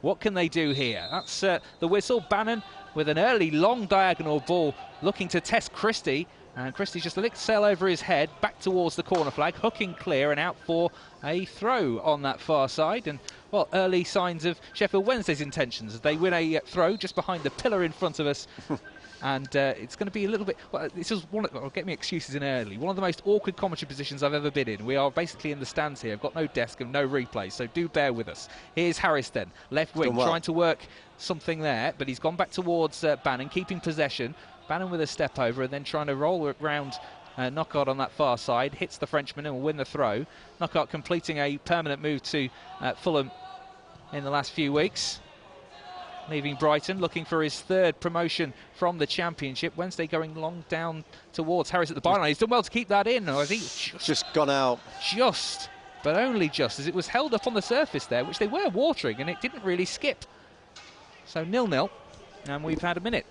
What can they do here? That's the whistle. Bannon with an early long diagonal ball looking to test Christie. And Christie just licked sail over his head, back towards the corner flag, hooking clear and out for a throw on that far side. And, well, early signs of Sheffield Wednesday's intentions as they win a throw just behind the pillar in front of us. And it's going to be a little bit... Well, this is one of... get me excuses in early. One of the most awkward commentary positions I've ever been in. We are basically in the stands here. I've got no desk and no replay, so do bear with us. Here's Harris then, left wing, trying to work something there, but he's gone back towards Bannon, keeping possession. Bannon with a step over and then trying to roll around Knockaert on that far side. Hits the Frenchman and will win the throw. Knockaert completing a permanent move to Fulham in the last few weeks. Leaving Brighton, looking for his third promotion from the Championship. Wednesday going long down towards Harris at the byline. He's done well to keep that in. I think just gone out. Just, but only just, as it was held up on the surface there, which they were watering, and it didn't really skip. So 0-0, and we've had a minute.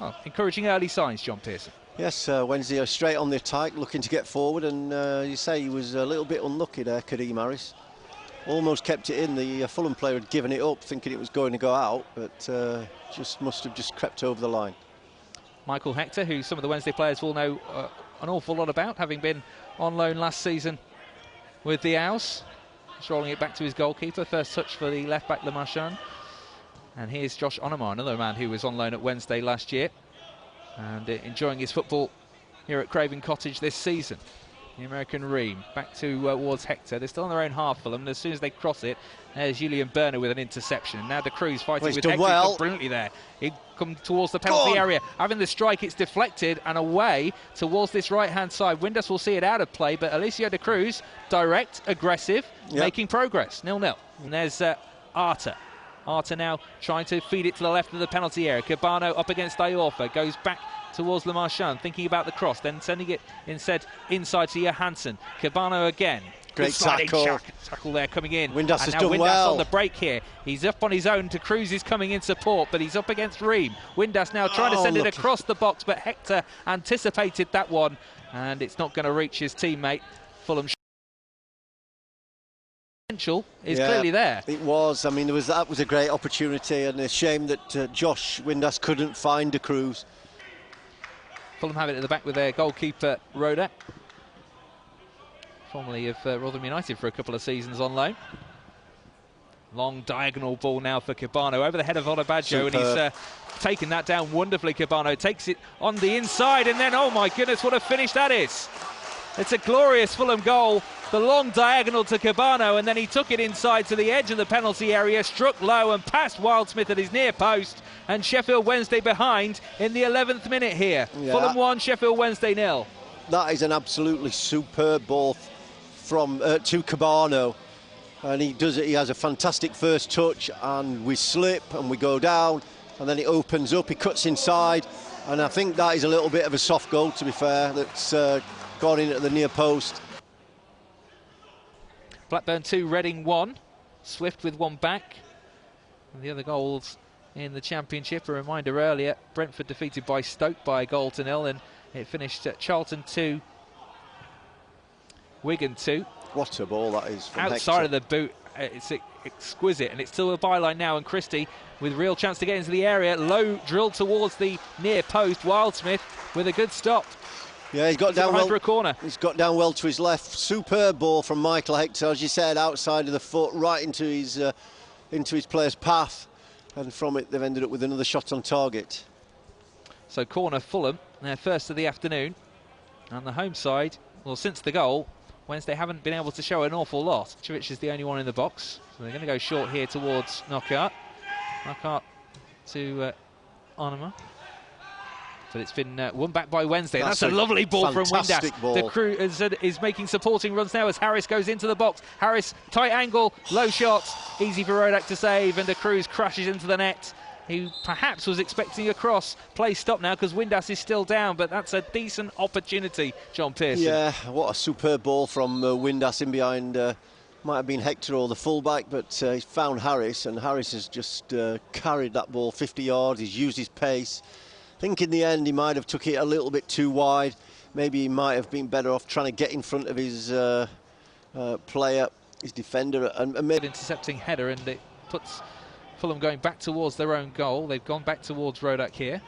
Oh, encouraging early signs, John Pearson. Yes, Wednesday are straight on the attack, looking to get forward, and you say he was a little bit unlucky there, Kadeem Harris. Almost kept it in. The Fulham player had given it up, thinking it was going to go out, but just must have just crept over the line. Michael Hector, who some of the Wednesday players will know an awful lot about, having been on loan last season with the Owls. Just rolling it back to his goalkeeper. First touch for the left-back Le Marchand. And here's Josh Onomar, another man who was on loan at Wednesday last year and enjoying his football here at Craven Cottage this season. The American Ream back towards Hector. They're still on their own half for them, and as soon as they cross it, there's Julian Berner with an interception. And now De Cruz fighting with Hector. He's done brilliantly there. He come towards the penalty area. Having the strike, it's deflected and away towards this right-hand side. Windass will see it out of play, but Alicia De Cruz, direct, aggressive, making progress. 0-0. And there's Arter. Arter now trying to feed it to the left of the penalty area. Cabano up against Iorfa, goes back towards Le Marchand, thinking about the cross, then sending it instead inside to Johansson. Cabano again. Great tackle. Tackle there coming in. Windass has done Windass well. On the break here. He's up on his own. De Cruz is coming in support, but he's up against Ream. Windass now trying to send it across the box, but Hector anticipated that one, and it's not going to reach his teammate. Fulham potential is clearly there. It was. I mean, that was a great opportunity, and a shame that Josh Windass couldn't find De Cruz. Fulham have it at the back with their goalkeeper Rodak, formerly of Rotherham United for a couple of seasons on loan. Long diagonal ball now for Cabano over the head of Onabajo, and he's taken that down wonderfully. Cabano takes it on the inside, and then, oh my goodness, what a finish that is. It's a glorious Fulham goal. The long diagonal to Cabano, and then he took it inside to the edge of the penalty area, struck low and past Wildsmith at his near post, and Sheffield Wednesday behind in the 11th minute here. Fulham 1, Sheffield Wednesday 0. That is an absolutely superb ball from to Cabano, and he does it. He has a fantastic first touch, and we slip and we go down, and then it opens up. He cuts inside, and I think that is a little bit of a soft goal, to be fair. That's gone in at the near post. Blackburn 2, Reading 1. Swift with one back. And the other goals in the Championship, a reminder earlier, Brentford defeated by Stoke by a goal to 0, and it finished at Charlton 2, Wigan 2. What a ball that is from outside Hector. Of the boot. It's exquisite, and it's still a byline now, and Christie with real chance to get into the area. Low drill towards the near post. Wildsmith with a good stop. Yeah, he's got down well for a corner. He's got down well to his left. Superb ball from Michael Hector, as you said, outside of the foot, right into his player's path, and from it they've ended up with another shot on target. So corner Fulham, their first of the afternoon, and the home side. Well, since the goal, Wednesday haven't been able to show an awful lot. Chivich is the only one in the box, so they're going to go short here towards Knockaert. Knockaert to Onema. But it's been won back by Wednesday. That's a lovely ball from Windass. The crew is making supporting runs now as Harris goes into the box. Harris, tight angle, low shot. Easy for Rodak to save, and De Cruz crashes into the net. He perhaps was expecting a cross. Play stopped now because Windass is still down, but that's a decent opportunity, John Pearson. Yeah, what a superb ball from Windass in behind. Might have been Hector or the fullback, but he's found Harris, and Harris has just carried that ball 50 yards. He's used his pace. I think in the end he might have took it a little bit too wide. Maybe he might have been better off trying to get in front of his player, his defender, and made intercepting header, and it puts Fulham going back towards their own goal. They've gone back towards Rodak here.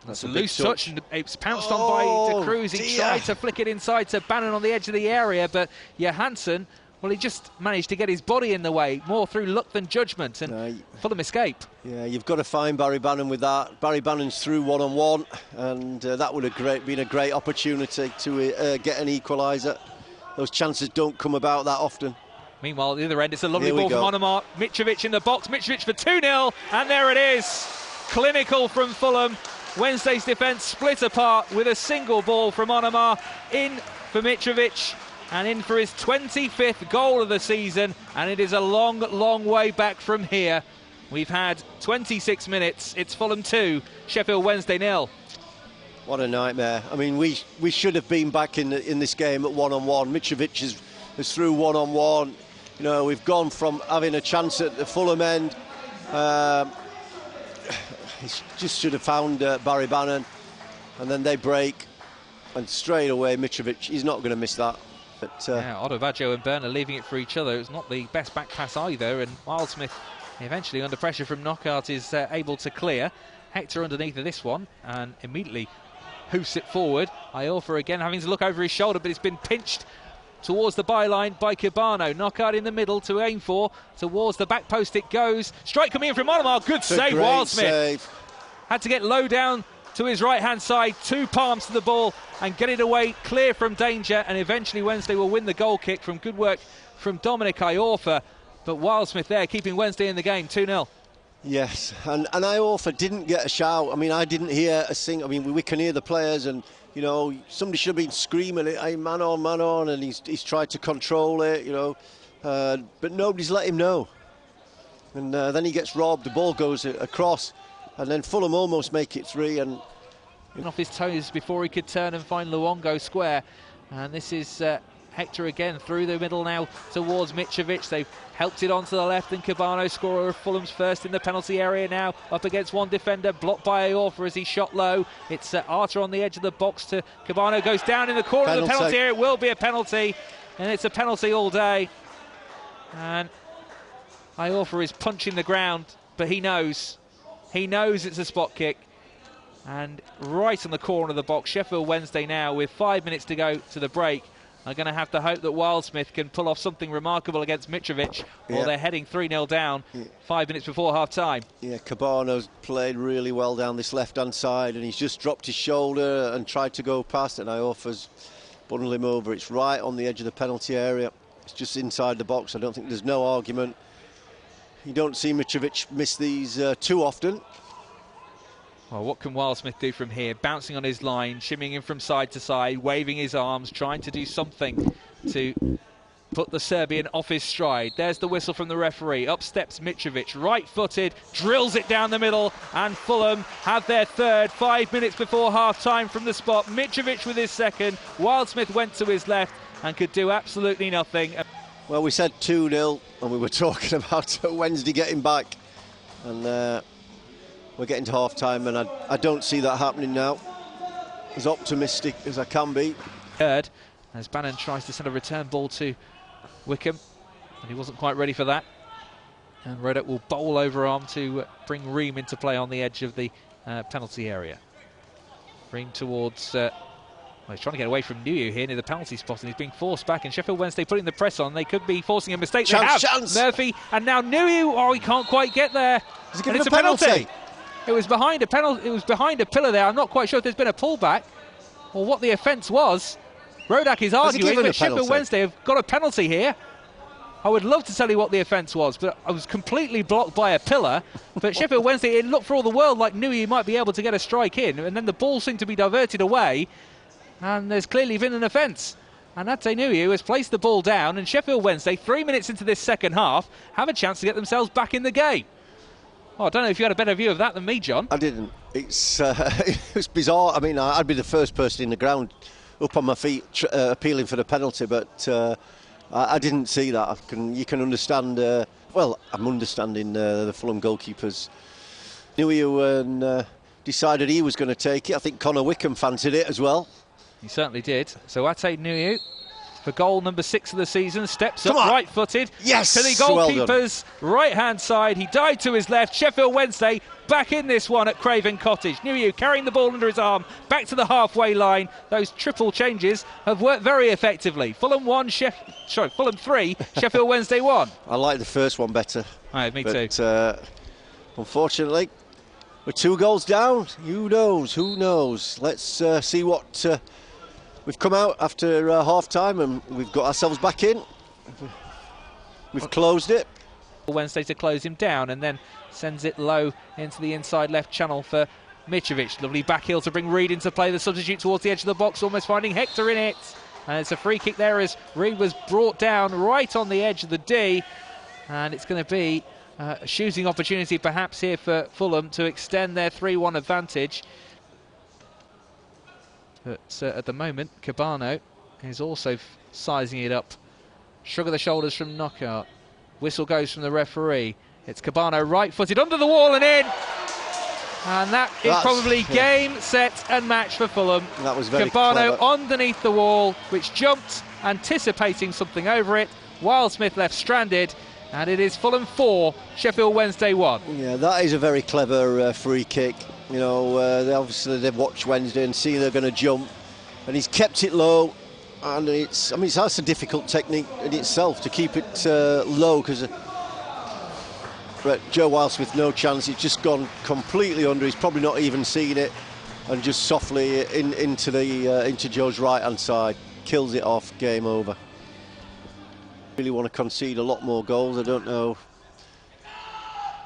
That's a loose touch, and it's pounced on by De Cruz. He tried to flick it inside to Bannon on the edge of the area, but Johansson, well, he just managed to get his body in the way, more through luck than judgment, and Fulham escape. Yeah, you've got to find Barry Bannon with that. Barry Bannon's through one-on-one, and that would have been a great opportunity to get an equaliser. Those chances don't come about that often. Meanwhile, at the other end, it's a lovely ball from Onomar. Mitrovic in the box. Mitrovic for 2-0, and there it is. Clinical from Fulham. Wednesday's defence split apart with a single ball from Onomar. In for Mitrovic, and in for his 25th goal of the season, and it is a long, long way back from here. We've had 26 minutes. It's Fulham 2, Sheffield Wednesday 0. What a nightmare. I mean, we should have been back in this game at one-on-one. Mitrovic is through one-on-one. You know, we've gone from having a chance at the Fulham end. He just should have found Barry Bannon, and then they break, and straight away Mitrovic, he's not going to miss that. But Odovaggio and Byrne are leaving it for each other. It's not the best back pass either, and Wildsmith, eventually under pressure from Knockaert, is able to clear. Hector underneath of this one, and immediately hoofs it forward. Iorfa again having to look over his shoulder, but it's been pinched towards the byline by Cabano. Knockaert in the middle to aim for. Towards the back post it goes. Strike coming in from Onomar. Good save, Wildsmith. Had to get low down to his right-hand side. 2 palms to the ball and get it away clear from danger. And eventually Wednesday will win the goal kick from good work from Dominic Iorfa. But Wildsmith there keeping Wednesday in the game, 2-0. Yes, and Iorfa didn't get a shout. I mean, I didn't hear a sing. I mean, we can hear the players, and you know, somebody should have been screaming it, hey, man on, and he's tried to control it, you know, but nobody's let him know. And then he gets robbed, the ball goes across, and then Fulham almost make it 3. And off his toes before he could turn and find Luongo square. And this is Hector again through the middle now towards Mitrovic. They've helped it onto the left, and Cabano, scorer of Fulham's first in the penalty area now, up against one defender, blocked by Iorfa as he shot low. It's Arter on the edge of the box to Cabano, goes down in the corner of the penalty area. It will be a penalty, and it's a penalty all day. And Iorfa is punching the ground, but he knows it's a spot kick. And right in the corner of the box, Sheffield Wednesday now with 5 minutes to go to the break are going to have to hope that Wildsmith can pull off something remarkable against Mitrovic, or they're heading 3-0 down 5 minutes before half-time. Yeah, Cabano's played really well down this left-hand side, and he's just dropped his shoulder and tried to go past, and Iorfa's bundled him over. It's right on the edge of the penalty area. It's just inside the box. I don't think there's no argument. You don't see Mitrovic miss these too often. Well, what can Wildsmith do from here? Bouncing on his line, shimmying in from side to side, waving his arms, trying to do something to put the Serbian off his stride. There's the whistle from the referee. Up steps Mitrovic, right-footed, drills it down the middle, and Fulham have their third 5 minutes before half-time from the spot. Mitrovic with his second. Wildsmith went to his left and could do absolutely nothing. Well, we said 2-0, and we were talking about Wednesday getting back. And we're getting to half-time, and I don't see that happening now. As optimistic as I can be. Third, as Bannon tries to send a return ball to Wickham, and he wasn't quite ready for that. And Rodak will bowl overarm to bring Ream into play on the edge of the penalty area. Ream towards... well, he's trying to get away from Nuyu here near the penalty spot, and he's being forced back, and Sheffield Wednesday putting the press on. They could be forcing a mistake. Chance. Murphy, and now Nuyu. Oh, he can't quite get there. Is he giving a penalty? It was behind a penalty. It was behind a pillar there. I'm not quite sure if there's been a pullback or what the offence was. Rodak is arguing that Sheffield Wednesday have got a penalty here. I would love to tell you what the offence was, but I was completely blocked by a pillar. But Sheffield Wednesday, it looked for all the world like Nuyu might be able to get a strike in, and then the ball seemed to be diverted away, and there's clearly been an offence. And Ate Nuyu has placed the ball down, and Sheffield Wednesday, 3 minutes into this second half, have a chance to get themselves back in the game. Oh, I don't know if you had a better view of that than me, John. I didn't. It's bizarre. I mean, I'd be the first person in the ground up on my feet appealing for the penalty, but I didn't see that. You can understand... well, I'm understanding the Fulham goalkeepers. Nuyu and decided he was going to take it. I think Connor Wickham fancied it as well. He certainly did. So Ate Nuyu for goal number 6 of the season. Steps up, right-footed. Yes! To the goalkeeper's right-hand side. He died to his left. Sheffield Wednesday back in this one at Craven Cottage. Nuhiu carrying the ball under his arm, back to the halfway line. Those triple changes have worked very effectively. Fulham 3, Sheffield Wednesday 1. I like the first one better. Me too. Unfortunately, we're 2 goals down. Who knows? Let's see what we've come out after half-time, and we've got ourselves back in. We've closed it. Wednesday to close him down, and then sends it low into the inside left channel for Mitrovic. Lovely back heel to bring Reed into play. The substitute towards the edge of the box, almost finding Hector in it. And it's a free kick there as Reed was brought down right on the edge of the D. And it's going to be a shooting opportunity perhaps here for Fulham to extend their 3-1 advantage. But at the moment, Cabano is also sizing it up. Shrug of the shoulders from Knockout. Whistle goes from the referee. It's Cabano right-footed under the wall and in. And that's probably game, set and match for Fulham. That was very Cabano clever. Underneath the wall, which jumped, anticipating something over it. Wildsmith left stranded. And it is Fulham 4, Sheffield Wednesday 1. Yeah, that is a very clever free kick. You know, they've watched Wednesday and seen they're going to jump. And he's kept it low. And that's a difficult technique in itself to keep it low, because but Joe Wildsmith, no chance. He's just gone completely under. He's probably not even seen it, and just softly into Joe's right-hand side, kills it off. Game over. Really want to concede a lot more goals. I don't know.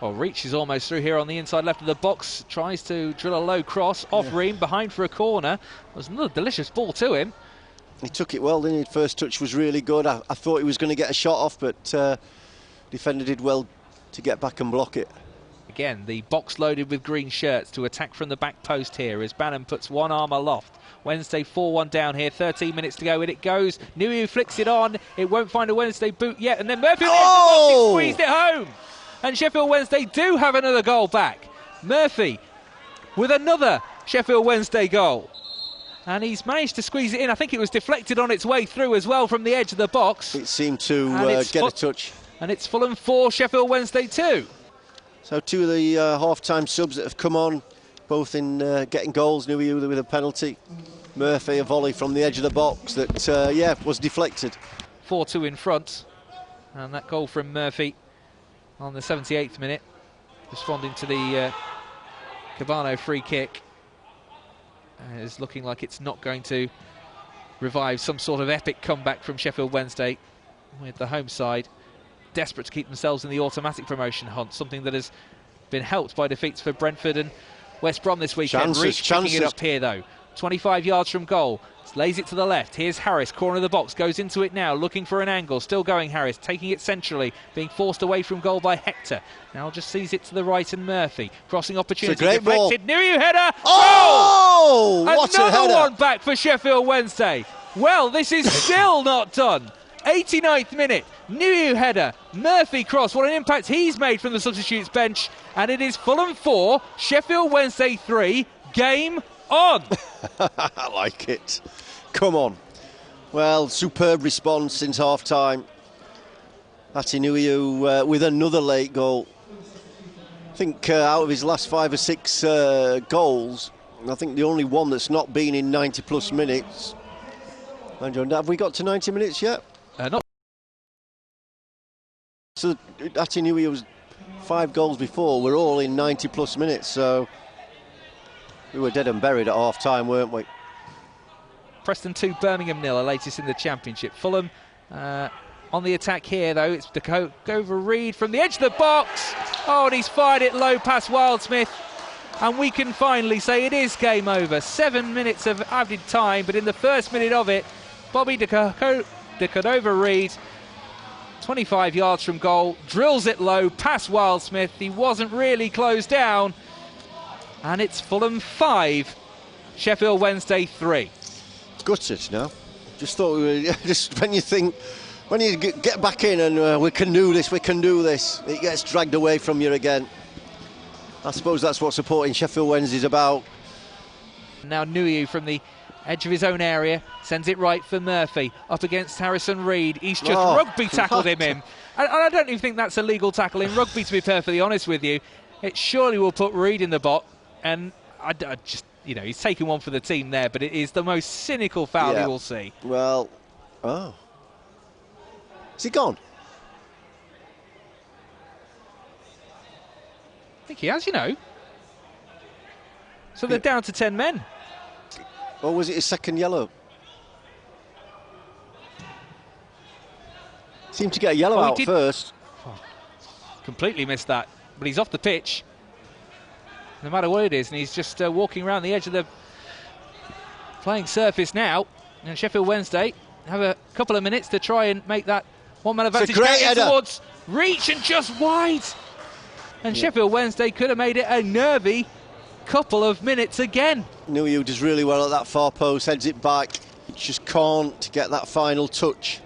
Well, Reach is almost through here on the inside left of the box. Tries to drill a low cross off Ream, behind for a corner. There's another delicious ball to him. He took it well, didn't he? First touch was really good. I thought he was going to get a shot off, but defender did well to get back and block it. Again, the box loaded with green shirts to attack from the back post here as Bannon puts one arm aloft. Wednesday 4-1 down here, 13 minutes to go, and it goes. Nuhiu flicks it on. It won't find a Wednesday boot yet, and then Murphy squeezed it home. And Sheffield Wednesday do have another goal back. Murphy with another Sheffield Wednesday goal. And he's managed to squeeze it in. I think it was deflected on its way through as well from the edge of the box. It seemed to get a touch. And it's Fulham 4, Sheffield Wednesday 2. So 2 of the half-time subs that have come on, both in getting goals. Nuhiu with a penalty. Murphy a volley from the edge of the box that, was deflected. 4-2 in front. And that goal from Murphy on the 78th minute, responding to the Cabano free kick. Is looking like it's not going to revive some sort of epic comeback from Sheffield Wednesday, with the home side desperate to keep themselves in the automatic promotion hunt, something that has been helped by defeats for Brentford and West Brom this weekend. Reach picking it up here though, 25 yards from goal, lays it to the left. Here's Harris, corner of the box, goes into it now, looking for an angle, still going Harris, taking it centrally, being forced away from goal by Hector. Now just sees it to the right, and Murphy, crossing opportunity, deflected, Nuhiu header, oh! Goal! What a header! Another one back for Sheffield Wednesday. Well, this is still not done. 89th minute, Nuhiu header, Murphy cross, what an impact he's made from the substitutes bench, and it is Fulham 4, Sheffield Wednesday 3, game on. I like it. Come on. Well, superb response since half-time. Nuhiu with another late goal. I think out of his last 5 or 6 goals, I think the only one that's not been in 90-plus minutes. Have we got to 90 minutes yet? Not. So Nuhiu's 5 goals before were all in 90-plus minutes, so we were dead and buried at half-time, weren't we? Preston 2, Birmingham 0, latest in the Championship. Fulham on the attack here, though. It's to go over Reed from the edge of the box. Oh, and he's fired it low past Wildsmith. And we can finally say it is game over. 7 minutes of added time, but in the first minute of it, Bobby de Cordova Reed, 25 yards from goal, drills it low past Wildsmith. He wasn't really closed down. And it's Fulham 5, Sheffield Wednesday 3. Gutted now. Just thought we were, just when you get back in and we can do this, it gets dragged away from you again. I suppose that's what supporting Sheffield Wednesday is about. Now Nuhiu from the edge of his own area, sends it right for Murphy, up against Harrison Reed. He's just rugby tackled him in. And I don't even think that's a legal tackle in rugby, to be perfectly honest with you. It surely will put Reed in the bot, and I just, you know, he's taking one for the team there, but it is the most cynical foul you will see. Well, is he gone? I think he has, you know. So they're down to 10 men. Or was it his second yellow? Seemed to get a yellow out first. Completely missed that. But he's off the pitch, no matter what it is, and he's just walking around the edge of the playing surface now. And Sheffield Wednesday have a couple of minutes to try and make that one-man advantage towards reach, and just wide. And Sheffield Wednesday could have made it a nervy couple of minutes again. Nuhiu does really well at that far post, heads it back, just can't get that final touch.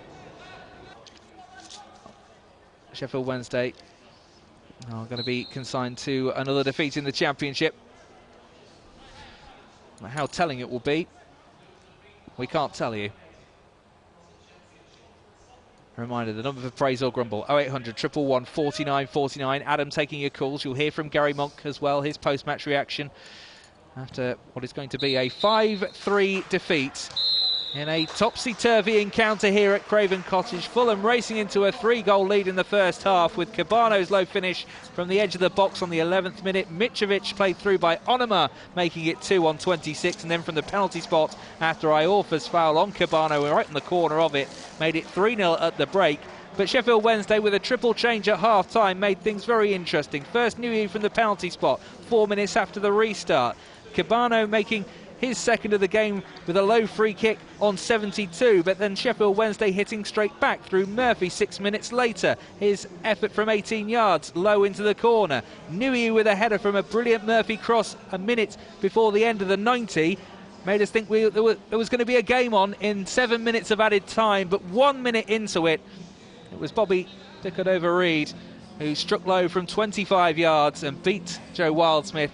Sheffield Wednesday are going to be consigned to another defeat in the Championship. How telling it will be, we can't tell you. A reminder, the number for praise or grumble, 0800 111 49 49. Adam taking your calls. You'll hear from Gary Monk as well, his post-match reaction after what is going to be a 5-3 defeat in a topsy-turvy encounter here at Craven Cottage. Fulham racing into a 3-goal lead in the first half, with Cabano's low finish from the edge of the box on the 11th minute. Mitrovic played through by Onuma, making it 2 on 26, and then from the penalty spot after Iorfa's foul on Cabano, right in the corner of it, made it 3-0 at the break. But Sheffield Wednesday, with a triple change at half-time, made things very interesting. First, Nuhiu from the penalty spot, 4 minutes after the restart. Cabano making his second of the game with a low free kick on 72, but then Sheffield Wednesday hitting straight back through Murphy 6 minutes later. His effort from 18 yards, low into the corner. Nuhiu with a header from a brilliant Murphy cross a minute before the end of the 90. Made us think there was going to be a game on in 7 minutes of added time, but 1 minute into it, it was Bobby Dickard over Reed who struck low from 25 yards and beat Joe Wildsmith